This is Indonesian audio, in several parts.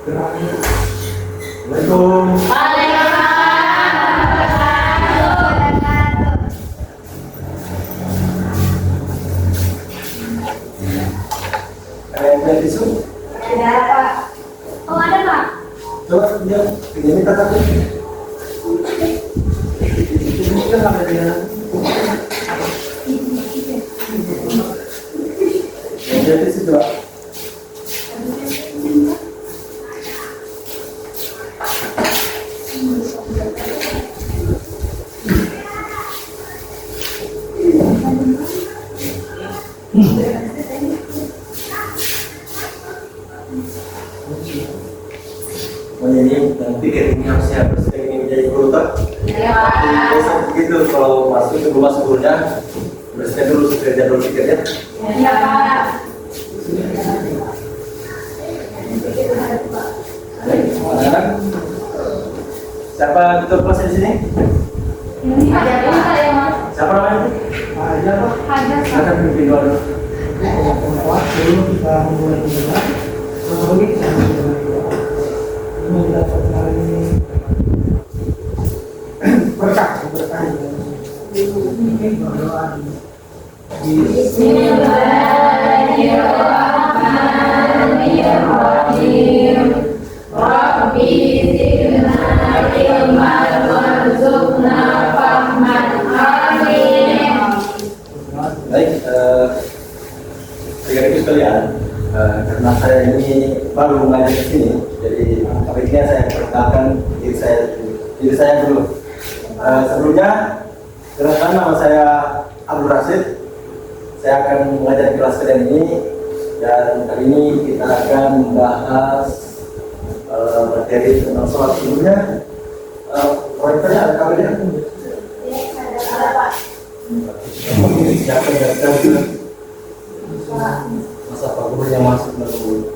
Assalamualaikum. Ada tisu? Ada Pak. Oh ada Pak. Coba dia ini tatap ini. Ini kan ada dia. Ada tisu coba. Ini nanti ketinggian harusnya harus ingin menjadi guru tak? Iya. Biasa begitu kalau masuk sebelum masuk gurunya bereskan dulu kerja dulu tiketnya. Iya Pak. Anak-anak, siapa ketua kelas di sini? Ini ada Pak ya Mas. Siapa namanya? Aja Pak. Ada Pak. Akan pimpin doa dulu. Dulu kita mulai mendengar. Lalu kita mendengar. Ini kita sekarang ini berkah. Ini berdoa di Bismillahirrahmanirrahim. Rabbi zidna ilman warzuqna fahman. Amin. Baik, adik-adik sekalian, karena saya ini baru mengajar di sini, jadi akhirnya saya perkenalkan diri saya dulu. Sebelumnya, kenalkan nama saya Abdul Rashid. Saya akan mengajar di kelas kalian ini, dan kali ini kita akan membahas materi tentang sholat. Sebelumnya, proyektornya ada kabelnya? Ada Pak. Siapa yang datang ke masa Pak Guru yang masuk dulu?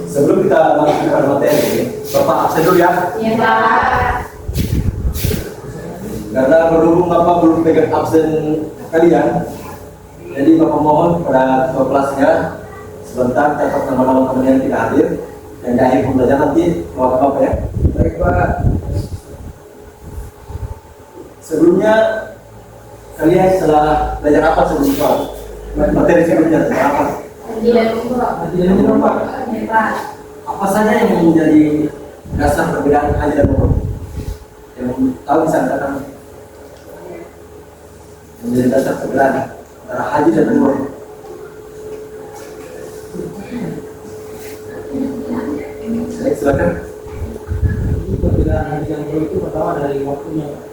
Sebelum kita masuk ke materi, Bapak absen dulu ya. Iya Pak. Karena berhubung Bapak belum pegang absen kalian, jadi Bapak mohon pada ketua kelasnya sebentar catat nama-nama teman yang tidak hadir, dan di akhir pembelajaran nanti mewakili Bapak ya. baik Pak. Sebelumnya kalian setelah belajar apa sebelum sholat? Materi sebelumnya tentang apa? Iya Pak. Hadirin dulu Pak. Iya Pak. Apa saja yang menjadi dasar perbedaan haji dan umroh? Yang tahu bisa katakan menjadi dasar perbedaan antara haji dan umroh. Baik, silakan. Ini perbedaan haji yang baru itu pertama dari waktunya Pak.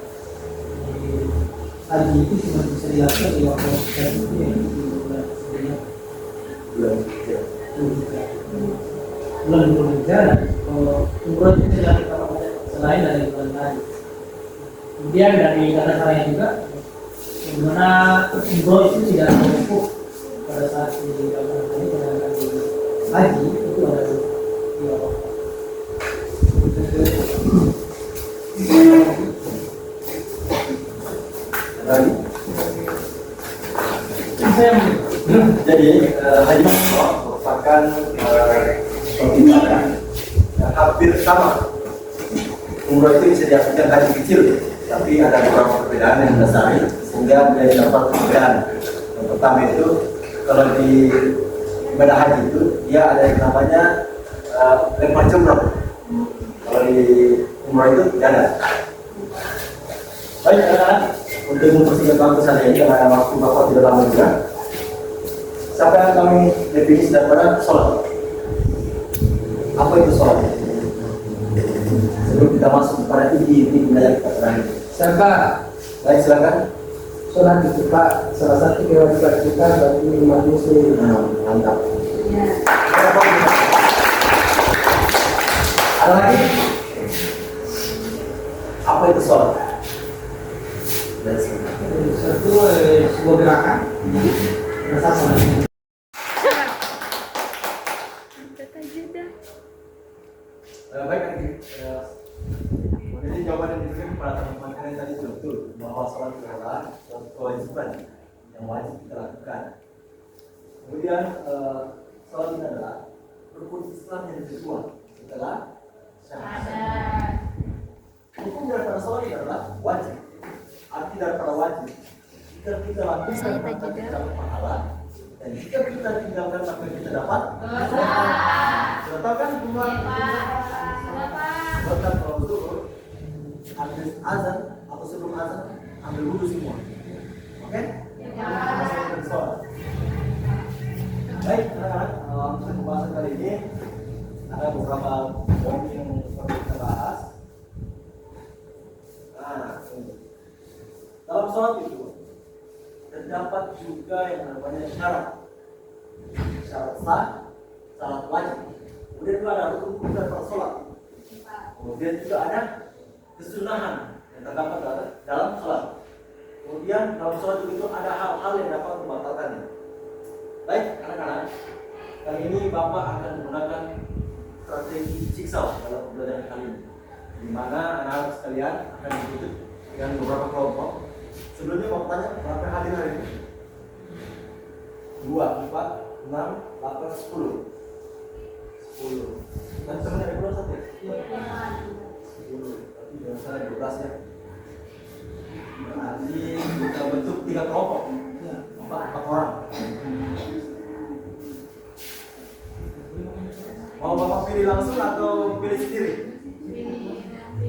Haji itu cuma bisa dilakukan di waktu tertentu yang di bulan sebelumnya. Bulan Dzulhijjah, umroh itu tidak dilakukan selain dari bulan haji. Kemudian dari kata caranya juga, di mana umroh itu tidak cukup pada saat dilakukan haji itu ada dua waktu. Lagi. Saya Jadi haji dan umroh merupakan suatu ibadah yang hampir sama. Umroh itu bisa diartikan haji kecil, tapi ada beberapa perbedaan yang mendasari sehingga menjadi dapat perbedaan. Yang pertama itu kalau di ibadah haji itu dia ada yang namanya lempar jumroh. Kalau di umroh itu tidak ada. Baik, anak-anak, untuk mempersingkat waktu saya ini karena waktu Bapak tidak lama juga, siapa yang kami definisi daripada sholat? Apa itu sholat? Sebelum kita masuk kepada inti belajar kita terakhir. siapa Baik, silakan. sholat itu Pak salah satu kewajiban kita bagi umat muslim. Mantap. Iya. Ada lagi? Apa itu sholat? Satu sebuah gerakan bersama. Baik, jadi jawaban yang diberikan kepada teman-teman kalian tadi itu betul bahwa sholat itu adalah suatu kewajiban yang wajib kita lakukan. Kemudian sholat itu adalah rukun Islam yang kedua setelah syahadat. Hukum daripada sholat itu adalah wajib. Arti daripada wajib, jika kita lakukan maka kita dapat pahala, dan jika kita tinggalkan maka kita dapat dosa. Sudah tahu kan semua? Bahkan kalau zuhur, habis azan atau sebelum azan, ambil wudhu semua. Oke? Baik, anak-anak, untuk pembahasan kali ini ada beberapa poin yang perlu kita bahas. Nah, dalam sholat itu terdapat juga yang namanya syarat sah, syarat wajib. Kemudian juga ada rukun daripada sholat. Kemudian juga ada kesunahan yang terdapat dalam sholat. Kemudian dalam sholat itu ada hal-hal yang dapat membatalkannya. Baik, anak-anak, kali ini Bapak akan menggunakan strategi jigsaw dalam pembelajaran kali ini, di mana anak-anak sekalian akan diikuti dengan beberapa kelompok. Sebelumnya Bapak tanya berapa hadir hari ini? 2, 4, 6, 8, 10. Dan teman ada berapa satu? 10. Tapi jangan salah 12 ya. Berarti kita bentuk 3 kelompok. 4 orang. Mau Bapak pilih langsung atau pilih sendiri?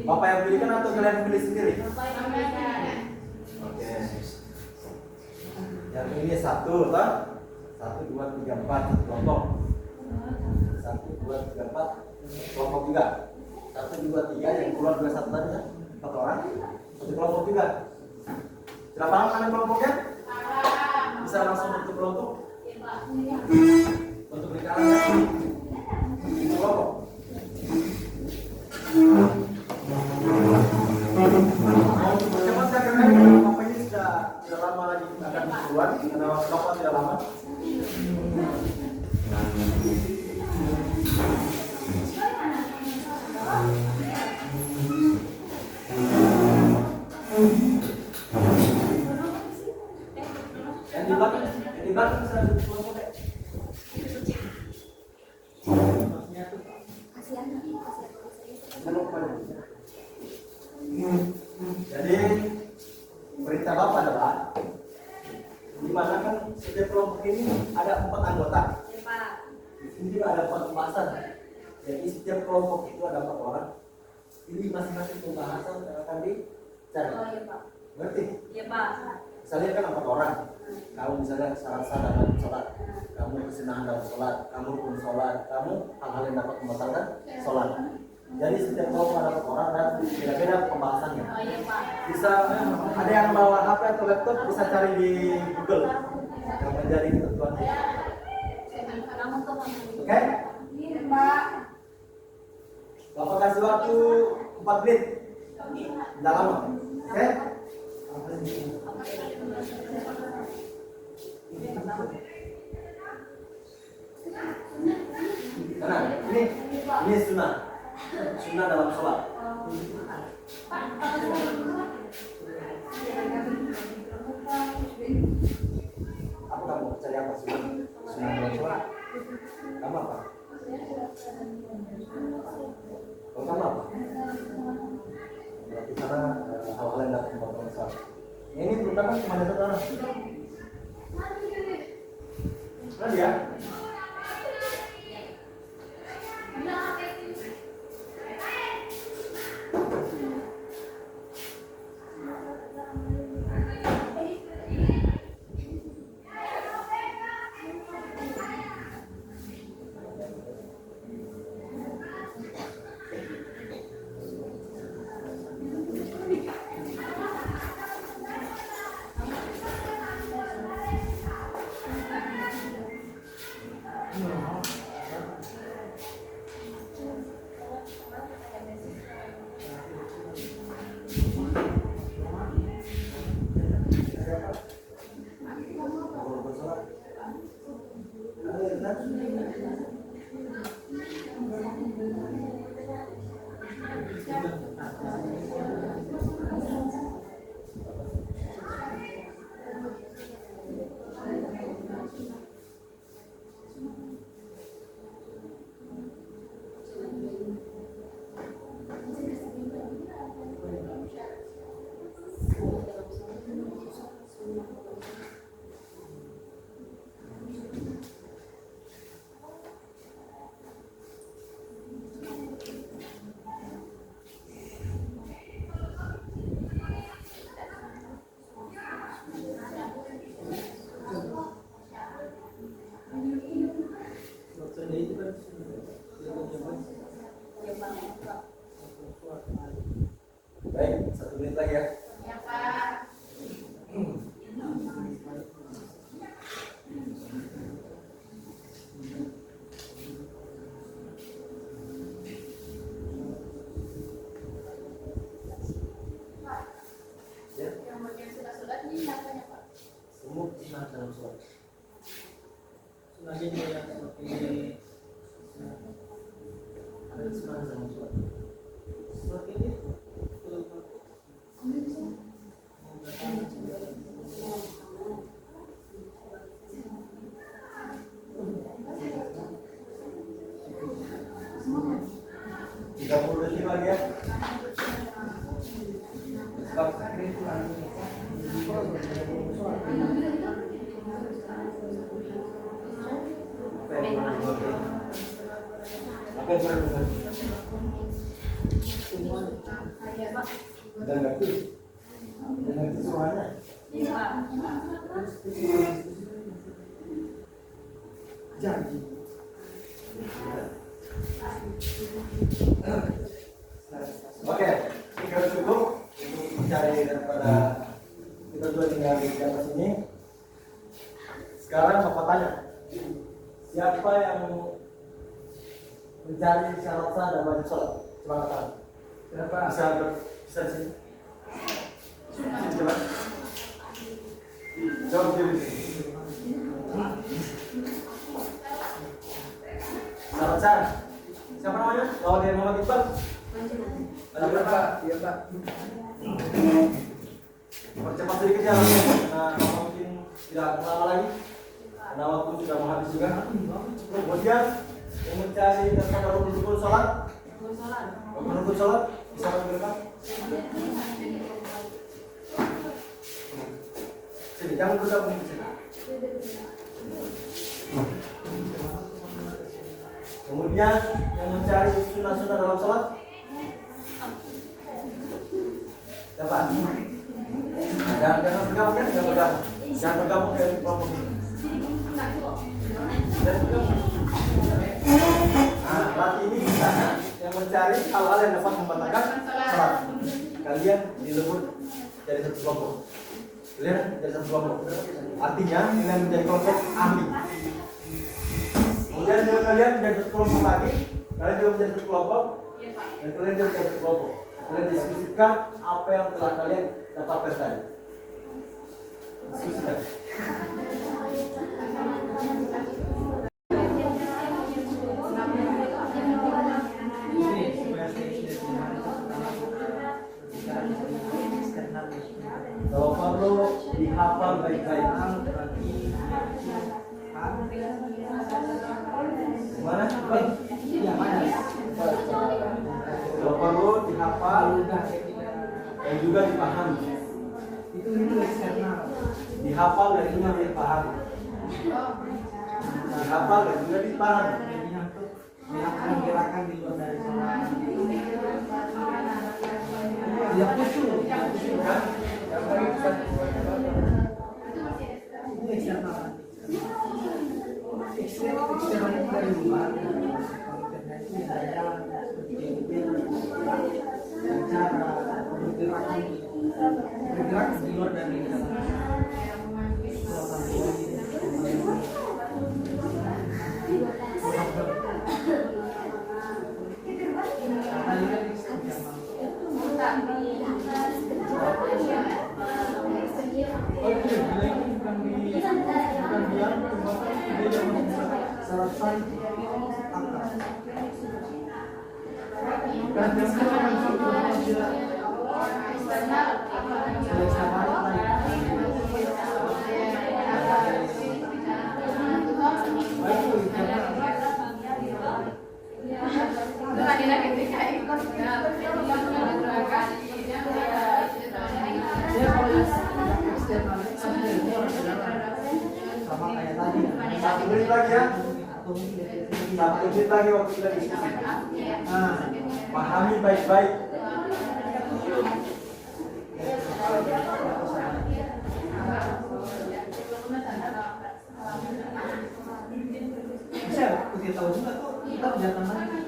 Bapak yang pilihkan atau kalian pilih sendiri? Oke. Yang ini 1, toh? 1, 2, 3, 4 kelompok. 1, 2, 3, 4 kelompok juga. 1, 2, 3 yang keluar 2, 1 tadi 4 orang. 1 kelompok juga. Sudah paham kan kelompoknya? Bisa langsung bentuk kelompok? Bentuk lingkaran kelompok. Cepat saya karena Bapak ini sudah lama lagi akan keluar karena Bapak tidak lama. Yang di belakang bisa kelompok deh. Jadi perintah Bapak adalah di mana kan setiap kelompok ini ada 4 anggota. Di sini juga ada 4 pembahasan. Jadi setiap kelompok itu ada 4 orang. Ini masing-masing pembahasan yang akan dicari. Ngerti? Iya Pak. Misalnya kan 4 orang. Kamu misalnya syarat-syarat dalam sholat, kamu kesunahan dalam sholat, kamu pun sholat, kamu hal-hal yang dapat membatalkan sholat. Jadi setiap kelompok ada 4 orang dan beda-beda pembahasannya. Iya Pak. Bisa ada yang bawa HP atau laptop bisa cari di Google yang menjadi ketentuan. Oke? Iya Pak. Bapak kasih waktu 4 menit. Tidak lama. Oke? Karena ini sunnah dalam sholat. Apa kamu cari apa sunnah dalam sholat? Kamu apa? Kamu apa? Berarti karena hal-hal yang dapat membatalkan sholat. Ini terutama cuma ada 1 orang. Mana dia? sunnah dalam sholat. Sunnahnya juga yang seperti ada sunnah dalam sholat. Seperti ini. Tiga puluh detik lagi ya. Apa yang berlaku? Dan ngerti, dan ngerti semuanya. Janji. Oke, ini cukup untuk mencari daripada kita dua tinggal di atas sini. Sekarang Bapak tanya, siapa yang mencari syarat sah dan wajib sholat? Coba katakan. Kenapa? Bisa di sini. Sini coba. Jawab diri. Syarat sah. Siapa namanya? Oh, dia Muhammad Iqbal. Ada berapa? Iya Pak. Percepat sedikit ya, karena mungkin tidak lama lagi. Karena waktu sudah mau habis juga. Kemudian yang mencari daripada rukun sholat, rukun sholat bisa berapa? Sini, jangan bergabung di sini. Kemudian yang mencari sunnah-sunnah dalam sholat, dapat. Jangan bergabung ya, jangan bergabung ke kelompok ini. Nah, berarti ini kita yang mencari hal-hal yang dapat membatalkan sholat. Kalian dilebur jadi satu kelompok. Kalian jadi satu kelompok. Artinya kalian menjadi kelompok ahli. Kemudian juga kalian menjadi satu kelompok lagi. Kalian juga menjadi satu kelompok. Dan kalian juga menjadi satu kelompok. Kalian diskusikan apa yang telah kalian dapatkan tadi. Diskusikan. Kalau perlu dihafal baik-baik. Mana? Kalau perlu dihafal dan juga dipahami. Itu eksternal. Dihafal dan juga dipahami. Dihafal dan juga dipahami. Gerakan di luar dari sholat. Ya khusyuk kan? Itu eksternal. Eksternal itu dari luar. Itu ada cara bergerak di luar dari sama kayak tadi. 1 menit lagi ya. 1 menit lagi waktu kita diskusi. Nah, pahami baik-baik. Bisa kita tahu juga tuh kita jangan lagi.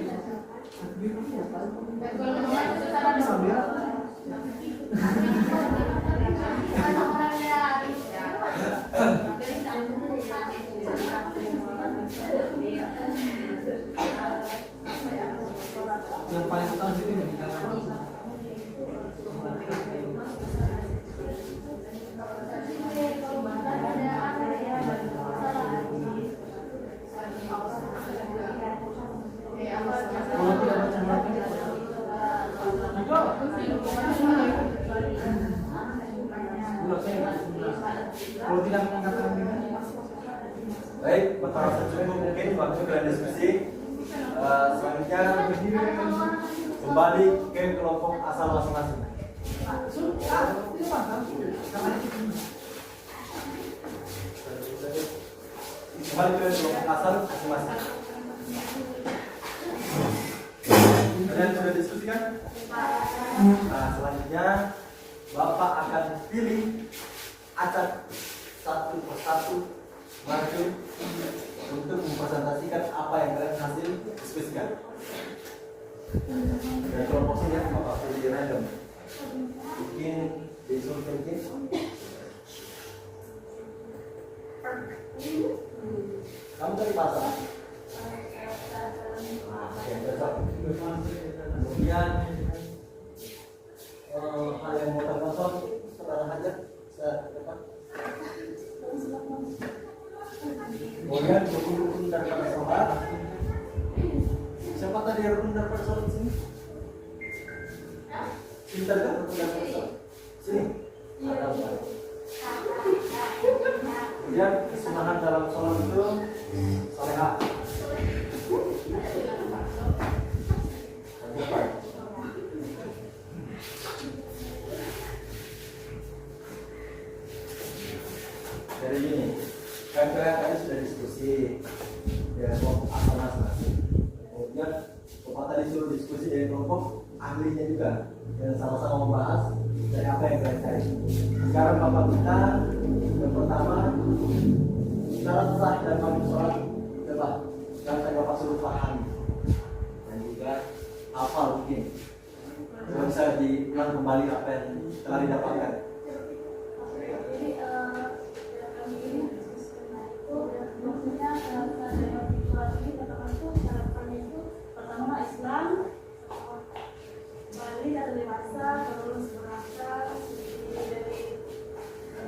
Yang paling utama itu yang kita lakukan. Kalau tidak mengatakan gimana? Baik, pertama cukup mungkin waktu kita diskusi. Selanjutnya kembali ke kelompok asal masing-masing. Kembali ke kelompok asal masing-masing. Kalian sudah diskusikan? Nah, selanjutnya Bapak akan pilih acak satu persatu maju untuk mempresentasikan apa yang kalian hasil diskusikan. Dan kelompok sini Bapak pilih random. Mungkin disulkan mungkin. Kamu dari pasar? Oke, besok. Kemudian hal yang mau terpasang saudara hajar saya depan. Kemudian rukun-rukun daripada sholat. Siapa tadi rukun daripada sholat di sini? Cinta kan rukun daripada sholat? Sini. Kemudian kesunahan dalam sholat itu salehah. Dari ini, kan kalian tadi sudah diskusi ya kelompok asal masing-masing. Kemudian Bapak tadi suruh diskusi dari kelompok ahlinya juga dan sama-sama membahas dari apa yang kalian cari. Sekarang Bapak minta yang pertama syarat sah dan wajib sholat coba yang saya Bapak suruh pahami dan juga hafal mungkin. Coba bisa diulang kembali apa yang telah didapatkan. Islam, balik atau dewasa, terus berakal, dari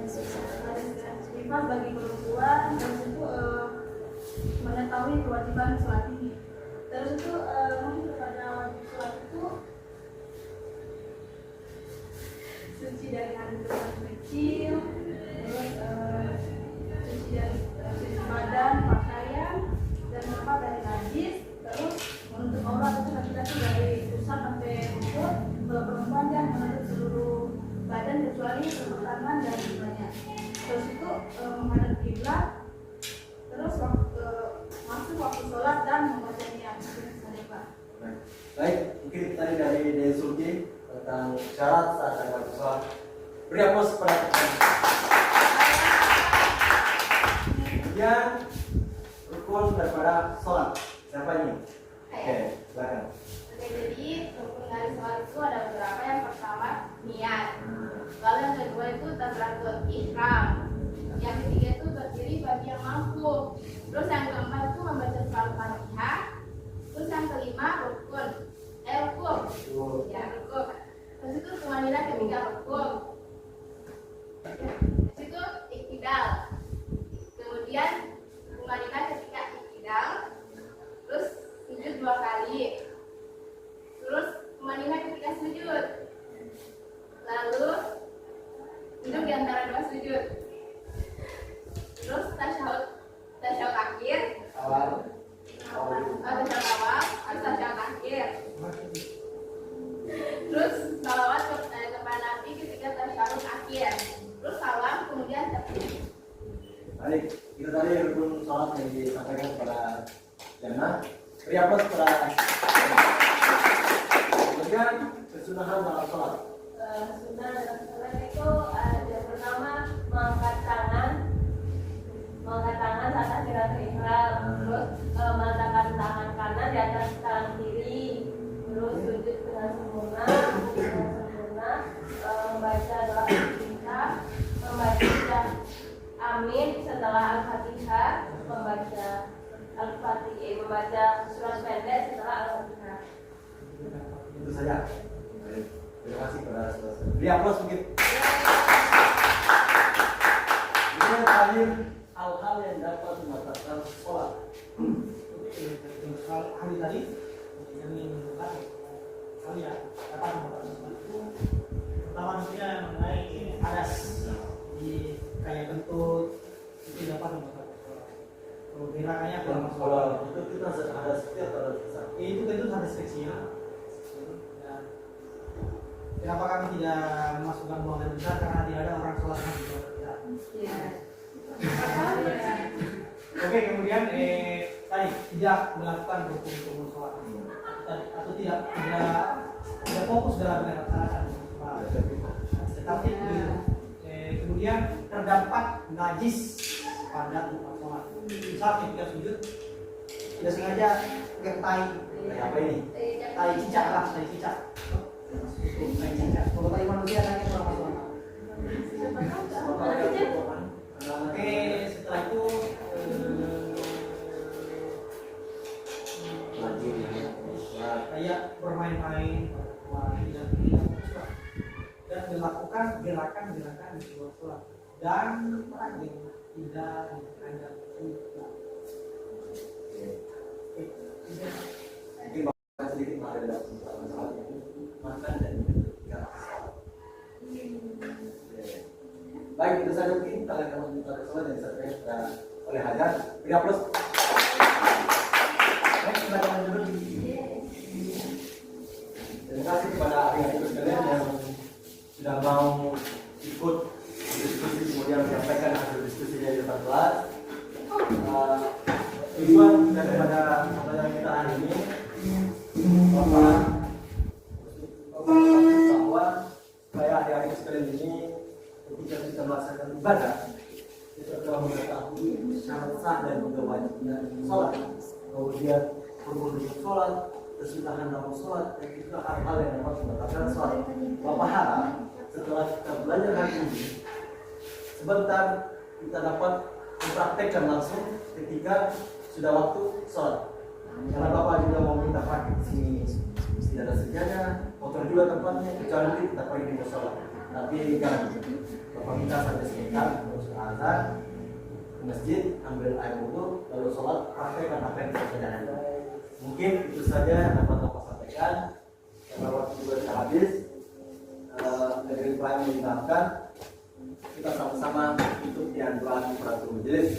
sifat bagi perempuan, terus itu mengetahui kewajiban sholat ini. Terus itu mungkin kepada wajib sholat itu suci dari kandungan kecil, terus suci dari suci badan, pakaian, dan apa dari najis, terus untuk aurat itu laki-laki dari pusat sampai lutut, kalau perempuan dia menutup seluruh badan kecuali seluruh tangan dan sebagainya. Terus itu menghadap kiblat, terus masuk waktu sholat dan membaca niat. Baik, mungkin tadi dari Desulki tentang syarat saat dan waktu sholat. Beri aplaus kepada teman. Kemudian rukun daripada sholat. Siapa ini? Oke, silakan. Oke, jadi rukun dari sholat itu ada beberapa. Yang pertama niat. Lalu yang kedua itu tabratul ihram. Yang ketiga itu berdiri bagi yang mampu. Terus yang keempat itu membaca surat Fatihah. Terus yang kelima rukun. Rukun. Ya, rukun. Terus itu kemanilan ketiga rukun. Terus itu iktidal. Kemudian kemanilan ketika iktidal. Terus sujud 2 kali. Terus kemanilan ketika sujud. Lalu duduk di antara 2 sujud. Terus tasyahud akhir. Tasyahud awal, tasyahud akhir. Terus salawat kepada Nabi ketika tasyahud akhir. Terus salam kemudian takbir. Baik, itu tadi rukun sholat yang disampaikan kepada Jana. Beri aplaus kepada. Kemudian kesunahan dalam sholat. Sunnah dalam sholat itu ada pertama mengangkat tangan saat akhirat ihram, terus meletakkan tangan kanan di atas tangan kiri, terus sujud dengan sempurna, membaca doa istiftah, membaca amin setelah al-fatihah, membaca al-fatihah, membaca surat pendek setelah al-fatihah. Itu saja. Baik, terima kasih kepada saudara. Beri aplaus mungkin. Ini yang terakhir hal-hal yang dapat membatalkan sholat. Hari tadi yang menentukan kalian dapat membatalkan sholat itu pertama tentunya mengenai hadas. siapa nama tata sholat. Kalau gerakannya kurang masuk. Kalau itu kita ada setiap ada besar. Itu ada seksinya. Ya. Kenapa kami tidak memasukkan buang air besar? Karena tidak ada orang sholat di bawah kita. Iya. Oke, kemudian tadi tidak melakukan rukun sholat atau tidak fokus dalam melaksanakan sholat. Tetapi kemudian terdapat najis pada tempat sholat. Misal ketika sujud tidak sengaja pakai tai. Apa ini? Tai cicak lah, tai cicak. Tai cicak. Kalau tai manusia tadi kurang masuk akal. Oke, setelah itu kayak bermain-main dan melakukan gerakan-gerakan di luar sholat dan merangin tidak dianggap sunnah. Mungkin makan sedikit makan dalam masalah makan dan juga baik, itu saja mungkin kalian akan minta sholat yang disampaikan oleh Hajar. Beri aplaus. Baik, silakan duduk. Terima kasih kepada adik-adik sekalian yang sudah mau ikut diskusi kemudian menyampaikan hasil diskusinya di depan kelas. Tujuan daripada pembelajaran kita hari ini bahwa supaya adik-adik sekalian ini ketika kita melaksanakan ibadah kita telah mengetahui syarat sah dan juga wajibnya sholat, kemudian rukun sholat, kesunahan dalam sholat, dan juga hal-hal yang dapat membatalkan sholat. Bapak harap setelah kita belajar hari ini sebentar kita dapat mempraktekkan langsung ketika sudah waktu sholat. Karena Bapak juga mau minta praktik di sini tidak ada sejadah, kotor juga tempatnya, kecuali kita pergi ke sholat. Tapi kan Bapak minta sampai sekitar terus azan ke masjid, ambil air wudhu, lalu sholat, praktekkan apa yang kita pelajari. Mungkin itu saja yang dapat Bapak sampaikan. Karena waktu juga sudah habis, dari pelayan mengingatkan kita sama-sama untuk dianjuran peraturan majelis.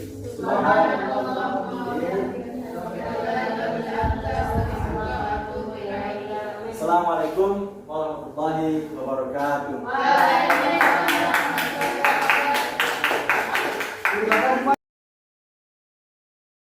Assalamualaikum warahmatullahi wabarakatuh.